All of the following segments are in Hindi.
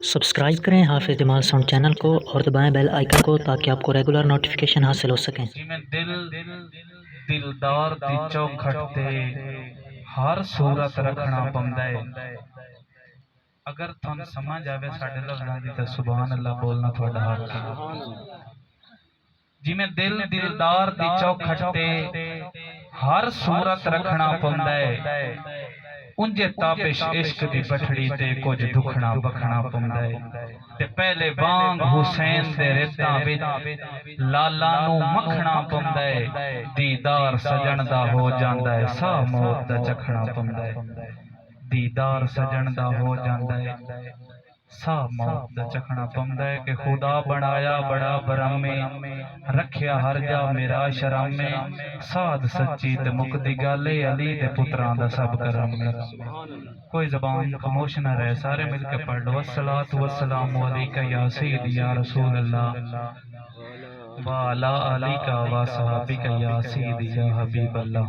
सब्सक्राइब करें हाफिज़ जमाल साउंड चैनल को और दबाएं बेल आइकन को ताकि आपको रेगुलर नोटिफिकेशन हासिल हो सकें। जिमें दिल दिलदार दी चौखट ते हर सूरत रखना पौंदा है। अगर तुहानू समझ आवे साडे लफ्ज़ां दी ते सुभान अल्लाह बोलना तुहाडा हक है। जिमें दिल दिलदार दी चौखट ते हर सूरत रखना पौंदा है, उंजे ताबिश इश्क दी बठड़ी ते कुछ दुखना बखना पौंदा है। ते पहले वांग हुसैन दे रेतां विच लाला नू मखना पौंदा है, दीदार सजन दा हो जांदा है, सा मौत दा चखना पौंदा है। दीदार सजन दा हो जांदा है, सा मौत दा चखना पौंदा है। कि खुदा बनाया बड़ा बरामे, रखिया हर जा मेरा शरामे, साध सच्ची ते मुकदी गल है, अली दे पुत्रां दा सब करम है। कोई ज़बान खामोश न रहे, सारे मिलकर पढ़ लो। अस्सलातु वस्सलामु अलैका या सय्यदी या रसूल अल्लाह व अला आलिका व सहाबिका या सय्यदी या हबीब अल्लाह।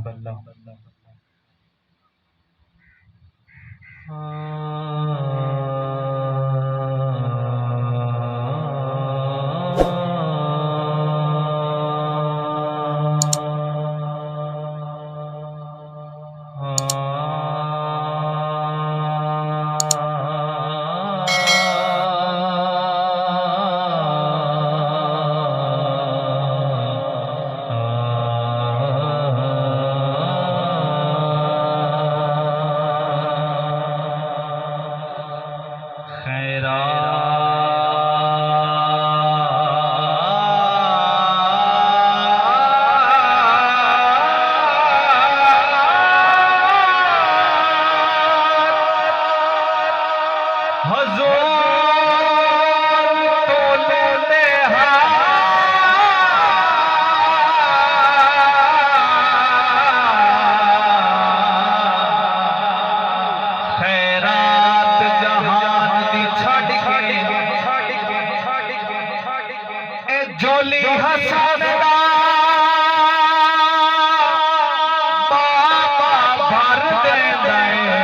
जोली हसदा बाबा भर देंदा है,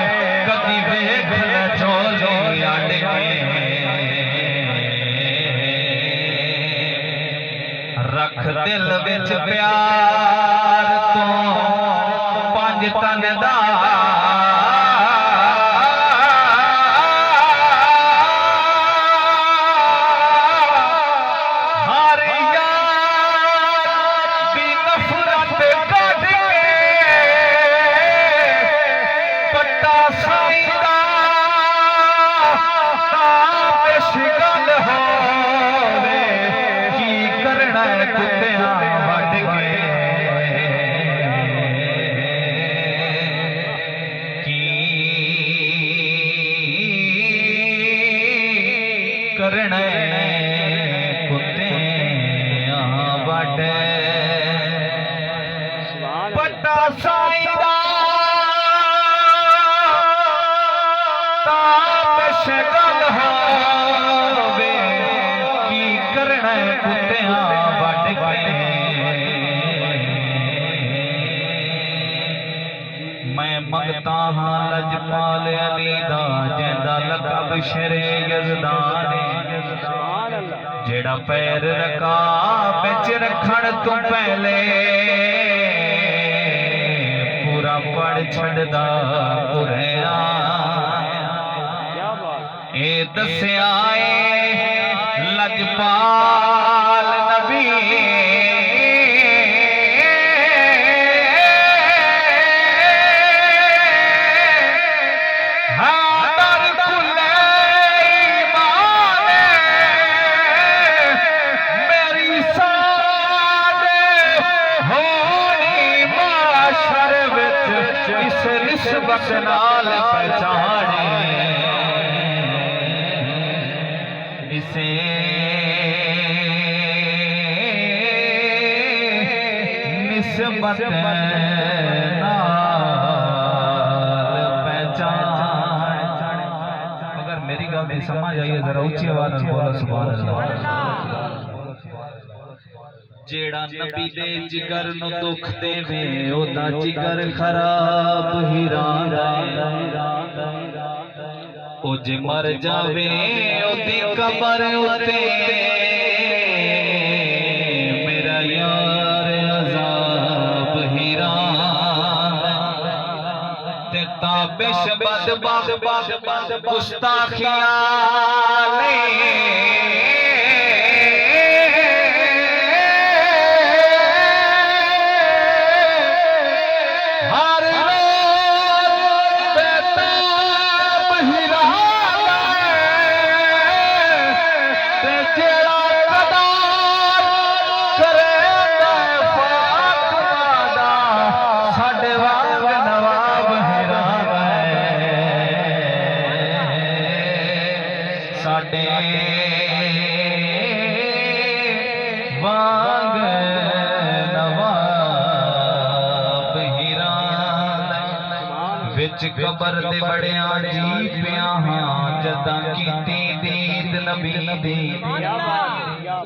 कदी वेख ले झोली आड़े रख दिल विच प्यार तो पंज तन दा मंगता हाँ लजपाल अली दा जिंदा लकब शेरे यज़दान, जेड़ा पैर रका बिच रखण तू पहले पूरा पढ़ छड़दा कुरआन। ए दस्या लजपाल नबी निस्बत नाल पहचाने, इसे निस्बत नाल पहचान। अगर मेरी गल नहीं समझ आई है जरा ऊंची आवाज में बोलो सुभान अल्लाह। जेड़ा नबी दे जिगर नु दुख देवे ओदा जिगर खराब हिरांदा, ओ जे मर जावे कबर उते मेरा यार अजाब हिरा ते ताबिश बद गुस्ताखियां साडे वांग नवाब हीरा विच कबर दे बड़िया जी पिया हां जदां कीती दीद नबी दी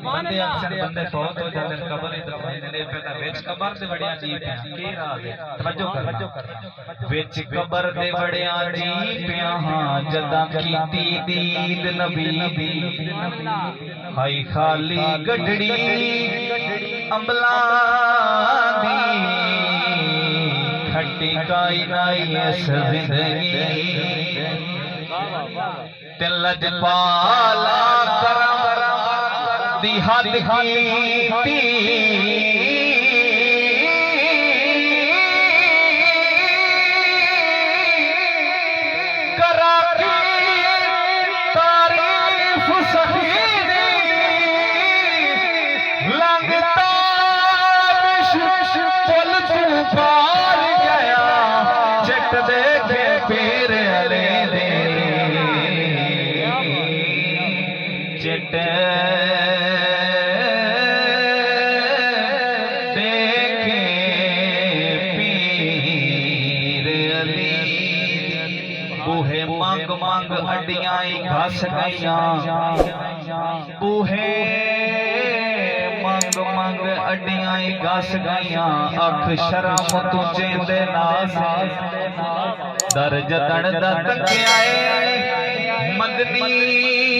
बंदे अक्सर बंदे फौत हो जाते कबर ही दफनाने ने पे विच कबर दे बड़िया जी पिया की राज है तवज्जो कर विच कबर दे बड़िया जी पिया हां जदां कीती दीद नबी दी हाई खाली गडड़ी अंबला दी खट्टी काई नाई इस जिंदगी तिलज पाला करम दी हद कीती करा की तारीफ सही दी लंघता पुल तू पार गया चिट देखे पीर अले दे चिट देखे पीर अली बूहे मंग मंग अड्डियां घस गईयां बूहे मंग मंग अड्डियां घस गईयां अख शर्म तुझे दे नास दर जतन दा तकिया मदनी